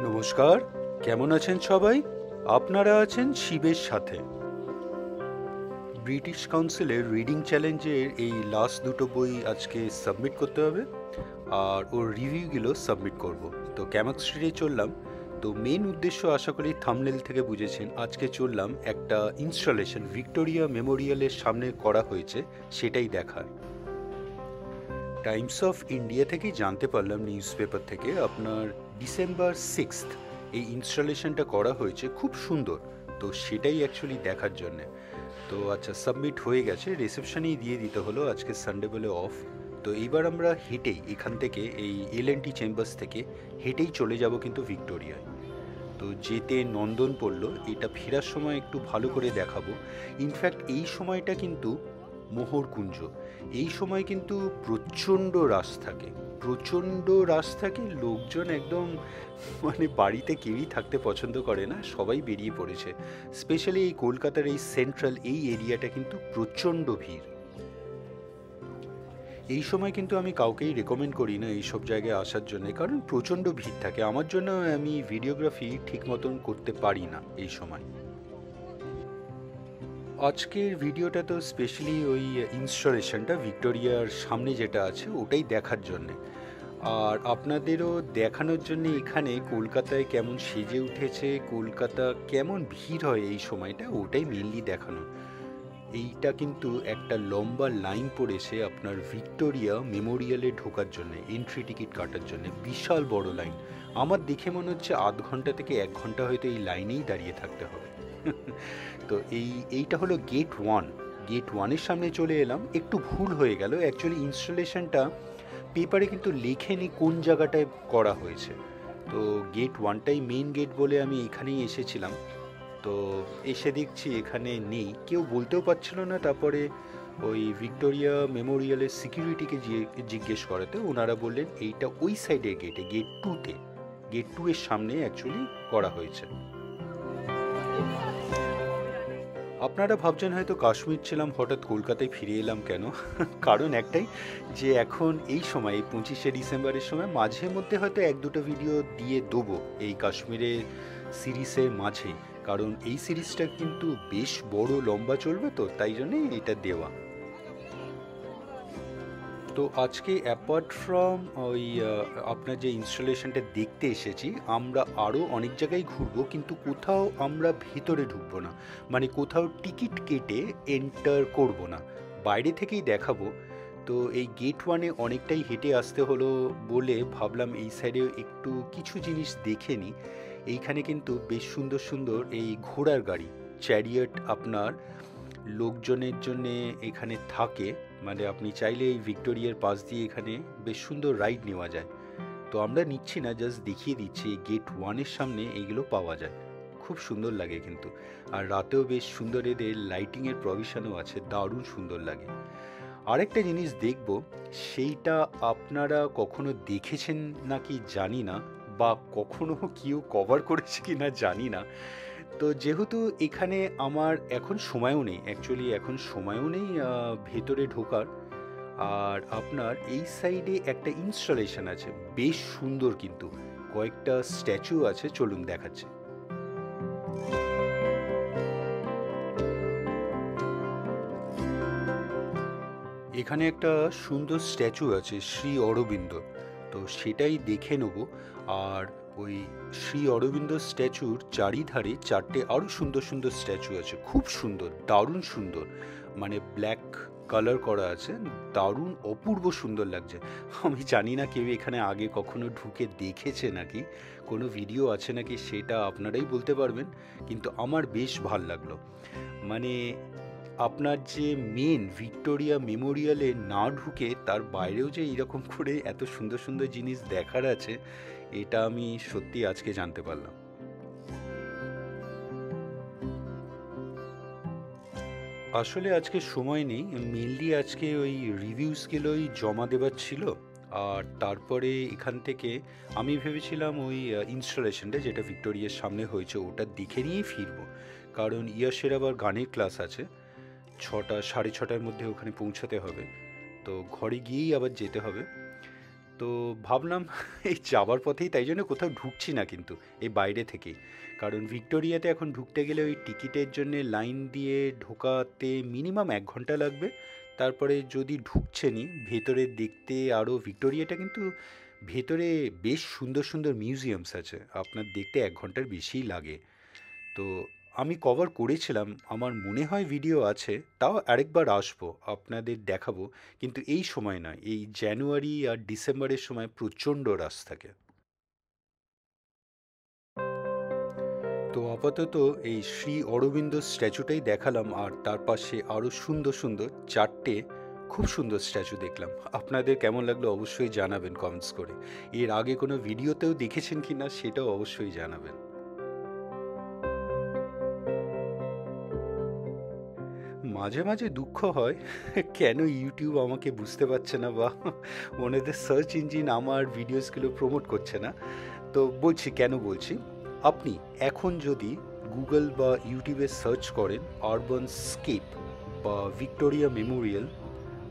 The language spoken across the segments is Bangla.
নমস্কার, কেমন আছেন সবাই? আপনারা আছেন শিবের সাথে। ব্রিটিশ কাউন্সিলের রিডিং চ্যালেঞ্জের এই লাস্ট দুটো বই আজকে সাবমিট করতে হবে, আর ওর রিভিউগুলো সাবমিট করব। তো ক্যামাক স্ট্রিটে চললাম। তো মেন উদ্দেশ্য আশা করি থাম্বনেল থেকে বুঝেছেন। আজকে চললাম একটা ইনস্টলেশন ভিক্টোরিয়া মেমোরিয়ালের সামনে করা হয়েছে, সেটাই দেখার। টাইমস অফ ইন্ডিয়া থেকেই জানতে পারলাম, নিউজ পেপার থেকে, আপনার ডিসেম্বর 6 এই ইনস্টলেশনটা করা হয়েছে, খুব সুন্দর। তো সেটাই অ্যাকচুয়ালি দেখার জন্যে। তো আচ্ছা, সাবমিট হয়ে গেছে, রিসেপশনেই দিয়ে দিতে হলো, আজকে সানডে বলে অফ। তো এইবার আমরা হেঁটেই এখান থেকে, এই এলএনটি চেম্বার্স থেকে হেঁটেই চলে যাব কিন্তু ভিক্টোরিয়ায়। তো যেতে নন্দন পড়লো, এটা ফেরার সময় একটু ভালো করে দেখাবো। ইনফ্যাক্ট এই সময়টা কিন্তু মোহরকুঞ্জ, এই সময় কিন্তু প্রচণ্ড রাশ থাকে, প্রচণ্ড রাশ থাকে। লোকজন একদম মানে বাড়িতে কেউই থাকতে পছন্দ করে না, সবাই বেরিয়ে পড়েছে। স্পেশালি এই কলকাতার এই সেন্ট্রাল এই এরিয়াটা কিন্তু প্রচণ্ড ভিড়। এই সময় কিন্তু আমি কাউকেই রেকমেন্ড করি না এইসব জায়গায় আসার জন্য, কারণ প্রচণ্ড ভিড় থাকে। আমার জন্য আমি ভিডিওগ্রাফি ঠিক মতন করতে পারি না এই সময়। আজকের ভিডিওটা তো স্পেশালি ওই ইনস্টলেশনটা ভিক্টোরিয়ার সামনে যেটা আছে ওটাই দেখার জন্যে, আর আপনাদেরও দেখানোর জন্য এখানে কলকাতায় কেমন সেজে উঠেছে, কলকাতা কেমন ভিড় হয় এই সময়টা, ওটাই মেনলি দেখানো। এইটা কিন্তু একটা লম্বা লাইন পড়েছে আপনার ভিক্টোরিয়া মেমোরিয়ালে ঢোকার জন্য, এন্ট্রি টিকিট কাটার জন্য, বিশাল বড় লাইন। আমার দেখে মনে হচ্ছে আধ ঘন্টা থেকে 1 ঘন্টা হয়তো এই লাইনেই দাঁড়িয়ে থাকতে হবে। তো এইটা হলো গেট 1। গেট 1-এর সামনে চলে এলাম, একটু ভুল হয়ে গেল। অ্যাকচুয়ালি ইনস্টলেশনটা পেপারে কিন্তু লেখেনি কোন জায়গাটায় করা হয়েছে। তো গেট 1টাই মেইন গেট বলে আমি এখানেই এসেছিলাম। তো এসে দেখছি এখানে নেই, কেউ বলতেও পারছিল না। তারপরে ওই ভিক্টোরিয়া মেমোরিয়ালের সিকিউরিটিকে জিজ্ঞেস করাতে ওনারা বললেন এইটা ওই সাইডের গেটে, গেট 2-তে, গেট 2-এর সামনে অ্যাকচুয়ালি করা হয়েছে। আপনারা ভাবছেন হয়তো কাশ্মীর ছিলাম, হঠাৎ কলকাতায় ফিরে এলাম কেন? কারণ একটাই, যে এখন এই সময়, এই 25শে ডিসেম্বরের সময়, মাঝে মধ্যে হয়তো 1-2টো ভিডিও দিয়ে দেবো এই কাশ্মীরের সিরিজের মাঝে, কারণ এই সিরিজটা কিন্তু বেশ বড় লম্বা চলবে, তো তাই জন্যই এটা দেওয়া। তো আজকে অ্যাপার্ট ফ্রম ওই আপনার যে ইনস্টলেশনটা দেখতে এসেছি, আমরা আরও অনেক জায়গায় ঘুরবো, কিন্তু কোথাও আমরা ভেতরে ঢুকবো না, মানে কোথাও টিকিট কেটে এন্টার করব না, বাইরে থেকেই দেখাবো। তো এই গেট 1-এ অনেকটাই হেঁটে আসতে হলো বলে ভাবলাম এই সাইডে একটু কিছু জিনিস দেখে নিই। এইখানে কিন্তু বেশ সুন্দর সুন্দর এই ঘোড়ার গাড়ি, চ্যারিয়ট আপনার লোকজনের জন্যে এখানে থাকে। মানে আপনি চাইলে এই ভিক্টোরিয়ার পাশ দিয়ে এখানে বেশ সুন্দর রাইড নেওয়া যায়। তো আমরা নিচ্ছি না, জাস্ট দেখিয়ে দিচ্ছি। গেট 1-এর সামনে এইগুলো পাওয়া যায়, খুব সুন্দর লাগে কিন্তু। আর রাতেও বেশ সুন্দর এদের লাইটিংয়ের প্রভিশনও আছে, দারুণ সুন্দর লাগে। আরেকটা জিনিস দেখব, সেইটা আপনারা কখনো দেখেছেন নাকি জানি না, বা কখনো কেউ কভার করেছে কি না জানি না। তো যেহেতু এখানে আমার এখন সময়ও নেই, অ্যাকচুয়ালি এখন সময়ও নেই ভেতরে ঢোকার। আর আপনার এই সাইডে একটা ইনস্টলেশন আছে, বেশ সুন্দর কিন্তু, কয়েকটা স্ট্যাচু আছে, চলুন দেখাচ্ছে। এখানে একটা সুন্দর স্ট্যাচু আছে শ্রী অরবিন্দ, তো সেটাই দেখে নেব। আর ওই শ্রী অরবিন্দ স্ট্যাচুর চারিধারে 4টে আরও সুন্দর সুন্দর স্ট্যাচু আছে, খুব সুন্দর, দারুণ সুন্দর। মানে ব্ল্যাক কালার করা আছে, দারুণ অপূর্ব সুন্দর লাগছে। আমি জানি না কেউ এখানে আগে কখনো ঢুকে দেখেছে নাকি, কোনো ভিডিও আছে নাকি, সেটা আপনারাই বলতে পারবেন। কিন্তু আমার বেশ ভাল লাগলো। মানে আপনার যে মেন ভিক্টোরিয়া মেমোরিয়ালে না ঢুকে তার বাইরেও যে এরকম করে এত সুন্দর সুন্দর জিনিস দেখার আছে, এটা আমি সত্যি আজকে জানতে পারলাম। আসলে আজকে সময় নেই, মেনলি আজকে ওই রিভিউসগুলোই জমা দেবার ছিল। আর তারপরে এখান থেকে আমি ভেবেছিলাম ওই ইনস্টলেশনটা যেটা ভিক্টোরিয়ার সামনে হয়েছে ওটা দেখে নিয়েই ফিরবো, কারণ ইয়াসের আবার গানের ক্লাস আছে 6টা, 6:30টার মধ্যে ওখানে পৌঁছাতে হবে। তো ঘরে গিয়েই আবার যেতে হবে। তো ভাবলাম এই যাবার পথেই, তাই জন্য কোথাও ঢুকছি না কিন্তু এই বাইরে থেকেই। কারণ ভিক্টোরিয়াতে এখন ঢুকতে গেলে ওই টিকিটের জন্য লাইন দিয়ে ঢোকাতে মিনিমাম 1 ঘন্টা লাগবে। তারপরে যদি ঢুকছেনই ভেতরে দেখতে, আরও ভিক্টোরিয়াটা কিন্তু ভেতরে বেশ সুন্দর সুন্দর মিউজিয়ামস আছে, আপনার দেখতে 1 ঘন্টার বেশিই লাগে। তো আমি কভার করেছিলাম, আমার মনে হয় ভিডিও আছে, তাও আরেকবার আসবো আপনাদের দেখাবো। কিন্তু এই সময় নয়, এই জানুয়ারি আর ডিসেম্বরের সময় প্রচণ্ড রাশ থাকে। তো আপাতত এই শ্রী অরবিন্দ স্ট্যাচুটাই দেখালাম, আর তার পাশে আরও সুন্দর সুন্দর 4টে খুব সুন্দর স্ট্যাচু দেখলাম। আপনাদের কেমন লাগলো অবশ্যই জানাবেন কমেন্টস করে। এর আগে কোনো ভিডিওতেও দেখেছেন কি না সেটাও অবশ্যই জানাবেন। মাঝে মাঝে দুঃখ হয় কেন ইউটিউব আমাকে বুঝতে পারছে না, বা ওনাদের সার্চ ইঞ্জিন আমার ভিডিওসগুলো প্রমোট করছে না। তো বলছি কেন বলছি, আপনি এখন যদি গুগল বা ইউটিউবে সার্চ করেন আরবান স্কেপ বা Victoria Memorial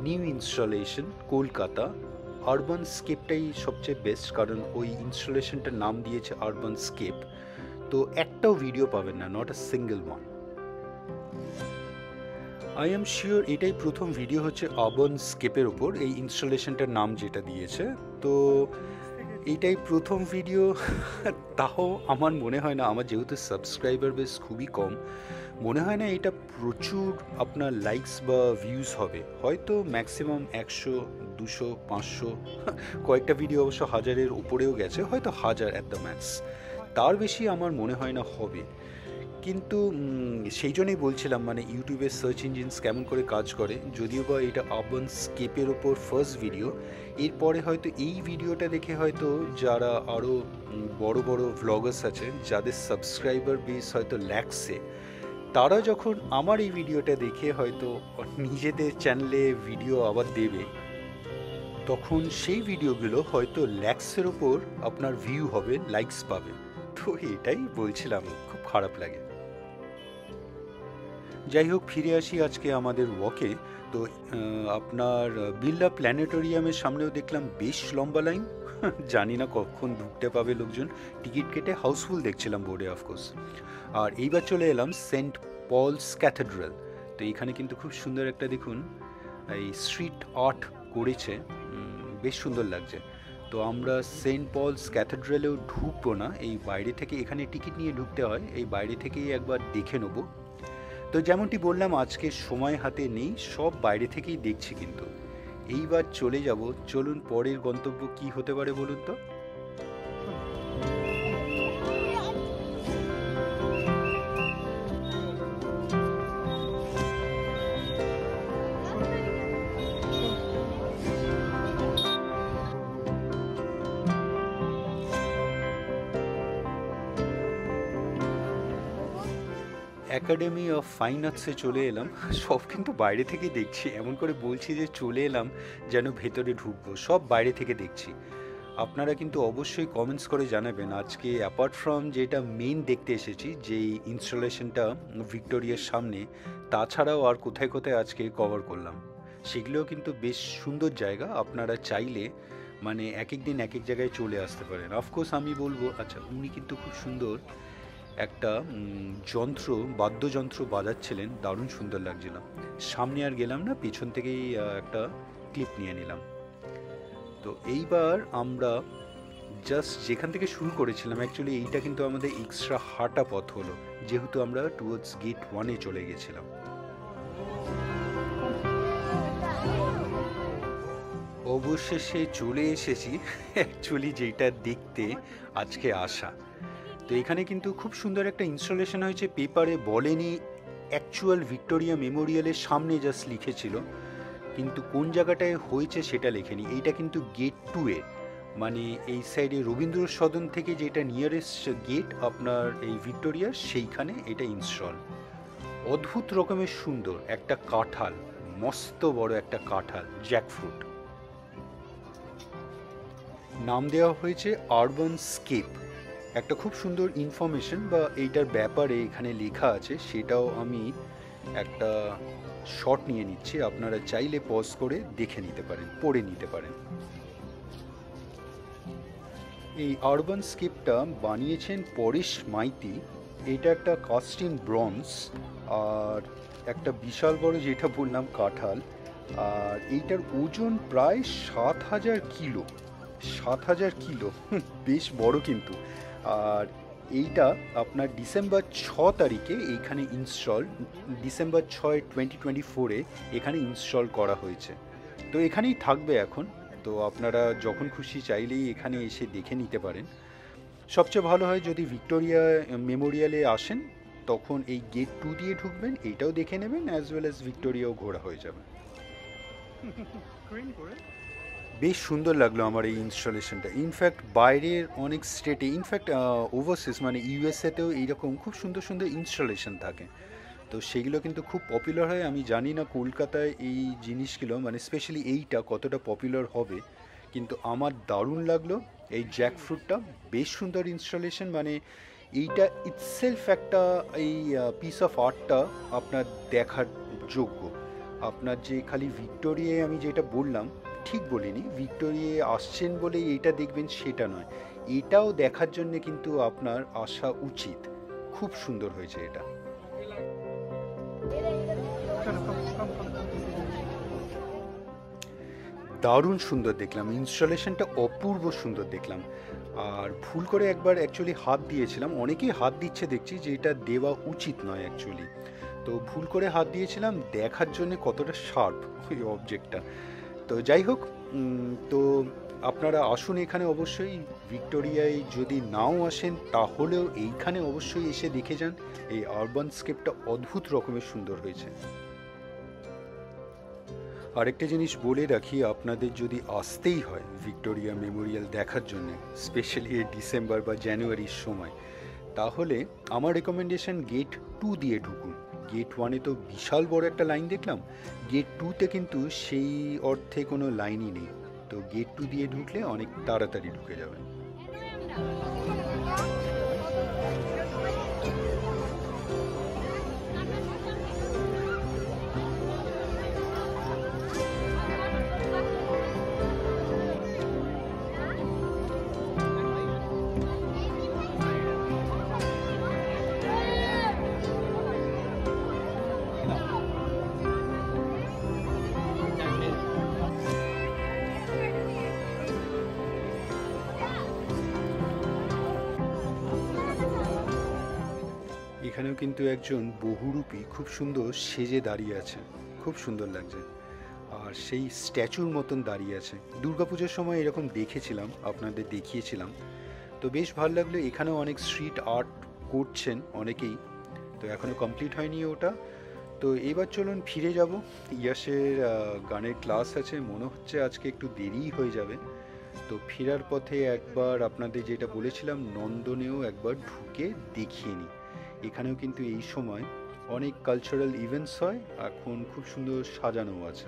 new installation Kolkata, urban স্কেপটাই সবচেয়ে বেস্ট, কারণ ওই ইনস্টলেশনটার নাম দিয়েছে আরবান স্কেপ। তো একটাও ভিডিও পাবেন না, not a single one. I am sure এটাই প্রথম ভিডিও হচ্ছে আরবান স্কেপের ওপর, এই ইনস্টলেশনটার নাম যেটা দিয়েছে। তো এইটাই প্রথম ভিডিও। তাও আমার মনে হয় না, আমার যেহেতু সাবস্ক্রাইবার বেশ খুবই কম, মনে হয় না এটা প্রচুর আপনার লাইকস বা ভিউজ হবে। হয়তো ম্যাক্সিমাম 100, 200, 500, কয়েকটা ভিডিও অবশ্য 1000-এর উপরেও গেছে, হয়তো 1000 অ্যাট দ্য ম্যাক্স। তার বেশি আমার মনে হয় না হবে। কিন্তু সেই জন্যই বলছিলাম মানে ইউটিউবের সার্চ ইঞ্জিনস কেমন করে কাজ করে। যদিও বা এটা আরবান স্কেপের ওপর ফার্স্ট ভিডিও, এরপরে হয়তো এই ভিডিওটা দেখে হয়তো যারা আরও বড় বড় ভ্লগার্স আছেন যাদের সাবস্ক্রাইবার বেস হয়তো ল্যাক্সে, তারা যখন আমার এই ভিডিওটা দেখে হয়তো নিজেদের চ্যানেলে ভিডিও আবার দেবে, তখন সেই ভিডিওগুলো হয়তো ল্যাক্সের ওপর আপনার ভিউ হবে, লাইকস পাবে। তো এটাই বলছিলাম, খুব খারাপ লাগে। যাই হোক, ফিরে আসি আজকে আমাদের ওয়াকে। তো আপনার বিড়লা প্ল্যানেটোরিয়ামের সামনেও দেখলাম বেশ লম্বা লাইন। জানি না কখন ঢুকতে পাবে লোকজন, টিকিট কেটে হাউসফুল দেখছিলাম বোর্ডে অফকোর্স। আর এইবার চলে এলাম সেন্ট পলস ক্যাথেড্রাল। তো এখানে কিন্তু খুব সুন্দর একটা দেখুন এই স্ট্রিট আর্ট করেছে, বেশ সুন্দর লাগছে। তো আমরা সেন্ট পলস ক্যাথেড্রালেও ঢুকবো না, এই বাইরে থেকে, এখানে টিকিট নিয়ে ঢুকতে হয়, এই বাইরে থেকেই একবার দেখে নেবো। তো যেমনটি বললাম আজকে সময় হাতে নেই, সব বাইরে থেকেই দেখছি। কিন্তু এইবার চলে যাব, চলুন পরের গন্তব্য কি হতে পারে বলুন তো। অ্যাকাডেমি অফ ফাইন আর্টসে চলে এলাম। সব কিন্তু বাইরে থেকে দেখছি, এমন করে বলছি যে চলে এলাম যেন ভেতরে ঢুকবো, সব বাইরে থেকে দেখছি। আপনারা কিন্তু অবশ্যই কমেন্টস করে জানাবেন আজকে অ্যাপার্ট ফ্রম যেটা মেইন দেখতে এসেছি, যেই ইনস্টলেশনটা ভিক্টোরিয়ার সামনে, তাছাড়াও আর কোথায় কোথায় আজকে কভার করলাম। সেগুলোও কিন্তু বেশ সুন্দর জায়গা, আপনারা চাইলে মানে এক এক দিন এক এক জায়গায় চলে আসতে পারেন। অফকোর্স আমি বলবো, আচ্ছা উনি কিন্তু খুব সুন্দর একটা বাদ্যযন্ত্র বাজাচ্ছিলেন, দারুণ সুন্দর লাগছিল। সামনে আর গেলাম না, পিছন থেকেই একটা ক্লিপ নিয়ে নিলাম। তো এইবার আমরা জাস্ট যেখান থেকে শুরু করেছিলাম, অ্যাকচুয়ালি এইটা কিন্তু আমাদের এক্সট্রা হাঁটা পথ হলো, যেহেতু আমরা টুয়ার্ডস গেট 1-এ চলে গেছিলাম। অবশেষে চলে এসেছি অ্যাকচুয়ালি যেটা দেখতে আজকে আসা। তো এখানে কিন্তু খুব সুন্দর একটা ইনস্টলেশন হয়েছে, পেপারে বলেনি, অ্যাকচুয়াল ভিক্টোরিয়া মেমোরিয়ালের সামনে জাস্ট লিখেছিল, কিন্তু কোন জায়গাটায় হয়েছে সেটা লেখেনি। এইটা কিন্তু গেট 2-এ, মানে এই সাইডে রবীন্দ্র সদন থেকে যেটা নিয়ারেস্ট গেট আপনার এই ভিক্টোরিয়ার, সেইখানে এটা ইনস্টল। অদ্ভুত রকমের সুন্দর একটা কাঁঠাল, মস্ত বড় একটা কাঁঠাল, জ্যাকফ্রুট। নাম দেওয়া হয়েছে আরবান স্কেপ। একটা খুব সুন্দর ইনফরমেশন বা এইটার ব্যাপারে এখানে লেখা আছে, সেটাও আমি একটা শট নিয়ে নিচ্ছি, আপনারা চাইলে পজ করে দেখে নিতে পারেন, পড়ে নিতে পারেন। এই আরবান স্কেপটা বানিয়েছেন পরেশ মাইতি। এটা একটা কাস্টিং ব্রোঞ্জ, আর একটা বিশাল বড় যেটা বললাম কাঁঠাল। আর এইটার ওজন প্রায় 7,000 কিলো। 7,000 কিলো, বেশ বড় কিন্তু। আর এইটা আপনার ডিসেম্বর 6 তারিখে এইখানে ইনস্টল, ডিসেম্বর 6, 2024-এ এখানে ইনস্টল করা হয়েছে। তো এখানেই থাকবে এখন। তো আপনারা যখন খুশি চাইলেই এখানে এসে দেখে নিতে পারেন। সবচেয়ে ভালো হয় যদি ভিক্টোরিয়া মেমোরিয়ালে আসেন, তখন এই গেট 2 দিয়ে ঢুকবেন, এইটাও দেখে নেবেন, অ্যাজ ওয়েল অ্যাজ ভিক্টোরিয়াও ঘোরা হয়ে যাবে। বেশ সুন্দর লাগলো আমার এই ইনস্টলেশনটা। ইনফ্যাক্ট বাইরের অনেক স্টেটে, ইনফ্যাক্ট ওভারসিজ মানে ইউএসএতেও এইরকম খুব সুন্দর সুন্দর ইনস্টলেশন থাকে। তো সেগুলো কিন্তু খুব পপুলার হয়। আমি জানি না কলকাতায় এই জিনিসগুলো মানে স্পেশালি এইটা কতটা পপুলার হবে, কিন্তু আমার দারুণ লাগলো। এই জ্যাকফ্রুটটা বেশ সুন্দর ইনস্টলেশন, মানে এইটা ইটসেলফ একটা এই পিস অফ আর্টটা আপনার দেখার যোগ্য। আপনার যে খালি ভিক্টোরিয়ায় আমি যেটা বললাম, ঠিক বলিনি, ভিক্টোরিয়ায় আসছেন বলেই এইটা দেখবেন সেটা নয়, এটাও দেখার জন্য কিন্তু আপনার আসা উচিত। খুব সুন্দর হয়েছে এটা। দারুণ সুন্দর দেখলাম ইনস্টলেশনটা, অপূর্ব সুন্দর দেখলাম। আর ভুল করে একবার অ্যাকচুয়ালি হাত দিয়েছিলাম, অনেকেই হাত দিচ্ছে দেখছি, যে এটা দেওয়া উচিত নয় অ্যাকচুয়ালি। তো ভুল করে হাত দিয়েছিলাম, দেখার জন্য কতটা শার্প ওই অবজেক্টটা। তো যাই হোক, তো আপনারা আসুন এখানে অবশ্যই। ভিক্টোরিয়ায় যদি নাও আসেন তাহলেও এইখানে অবশ্যই এসে দেখে যান। এই আরবান স্কেপটা অদ্ভুত রকমের সুন্দর হয়েছে। আরেকটা জিনিস বলে রাখি, আপনাদের যদি আসতেই হয় ভিক্টোরিয়া মেমোরিয়াল দেখার জন্য, স্পেশালি এই ডিসেম্বর বা জানুয়ারির সময়, তাহলে আমার রেকমেন্ডেশন গেট 2 দিয়ে ঢুকুন। গেট 1-এ তো বিশাল বড় একটা লাইন দেখলাম, গেট 2-তে কিন্তু সেই অর্থে কোনো লাইনই নেই। তো গেট 2 দিয়ে ঢুকলে অনেক তাড়াতাড়ি ঢুকে যাবেন। এখানেও কিন্তু একজন বহুরূপী খুব সুন্দর সেজে দাঁড়িয়ে আছে, খুব সুন্দর লাগছে। আর সেই স্ট্যাচুর মতন দাঁড়িয়ে আছে। দুর্গাপুজোর সময় এরকম দেখেছিলাম, আপনাদের দেখিয়েছিলাম। তো বেশ ভালো লাগলো। এখানেও অনেক স্ট্রিট আর্ট করছেন অনেকেই, তো এখনও কমপ্লিট হয়নি ওটা। তো এবার চলুন ফিরে যাব। ইয়াসের গানের ক্লাস আছে, মনে হচ্ছে আজকে একটু দেরিই হয়ে যাবে। তো ফেরার পথে একবার আপনাদের যেটা বলেছিলাম, নন্দনেও একবার ঢুকে দেখিয়ে নিই। এখানেও কিন্তু এই সময় অনেক কালচারাল ইভেন্টস হয়, এখন খুব সুন্দর সাজানো আছে।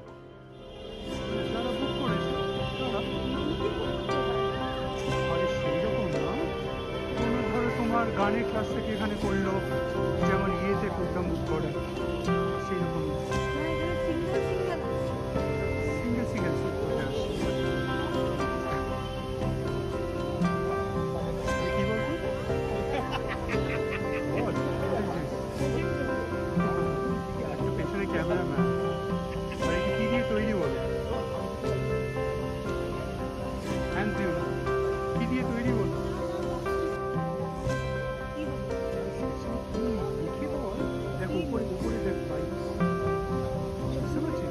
তোমার গানের ক্লাস থেকে এখানে করলো, যেমন ইয়েতে প্রোগ্রাম বুক করে সেই রকম সিঙ্গেল সিঙ্গেল শুট করতে আসছে। কি বলতো বল, একটা পেছনে ক্যামেরাম্যান, আর এটা কি দিয়ে তৈরি বলে, হ্যান্ড দিও না, কি দিয়ে তৈরি বলো, দেখো উপরে উপরে দেখ ভাই, বুঝতে পারছি।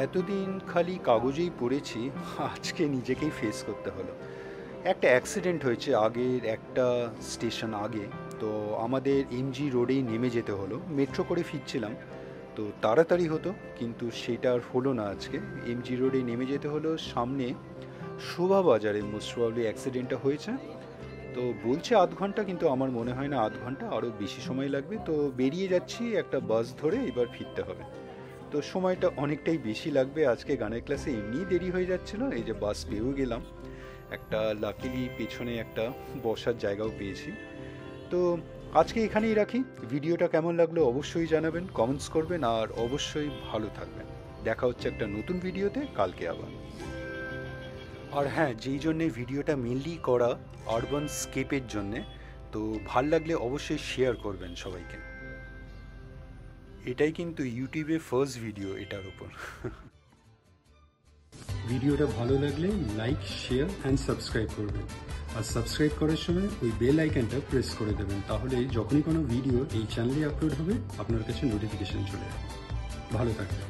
এতদিন খালি কাগজেই পড়েছি, আজকে নিজেকেই ফেস করতে হলো। একটা অ্যাক্সিডেন্ট হয়েছে আগের একটা স্টেশন আগে, তো আমাদের এমজি রোডেই নেমে যেতে হলো। মেট্রো করে ফিরছিলাম, তো তাড়াতাড়ি হতো, কিন্তু সেটা আর হলো না আজকে। এমজি রোডে নেমে যেতে হলো, সামনে শোভা বাজারে মোস্ট প্রবাবলি অ্যাক্সিডেন্টটা হয়েছে। তো বলছে আধ ঘন্টা, কিন্তু আমার মনে হয় না আধ ঘন্টা, আরও বেশি সময় লাগবে। তো বেরিয়ে যাচ্ছি, একটা বাস ধরে এবার ফিরতে হবে। তো সময়টা অনেকটাই বেশি লাগবে। আজকে গানের ক্লাসে এমনিই দেরি হয়ে যাচ্ছিলো, এই যে বাস পেয়েও গেলাম, একটা লাকিলি পেছনে একটা বসার জায়গাও পেয়েছি। তো আজকে এখানেই রাখি। ভিডিওটা কেমন লাগলো অবশ্যই জানাবেন, কমেন্টস করবেন, আর অবশ্যই ভালো থাকবেন। দেখা হচ্ছে একটা নতুন ভিডিওতে কালকে আবার। আর হ্যাঁ, যেই জন্যে ভিডিওটা মেনলি করা আরবান স্কেপের জন্যে, তো ভাল লাগলে অবশ্যই শেয়ার করবেন সবাইকে। এটাই কিন্তু ইউটিউবে ফার্স্ট ভিডিও এটার উপর। ভিডিওটা ভালো লাগলে লাইক, শেয়ার অ্যান্ড সাবস্ক্রাইব করবেন। আর সাবস্ক্রাইব করার সময় ওই বেল আইকনটা প্রেস করে দেবেন, তাহলে যখনই কোনো ভিডিও এই চ্যানেলে আপলোড হবে আপনার কাছে নোটিফিকেশন চলে যাবে। ভালো থাকবেন।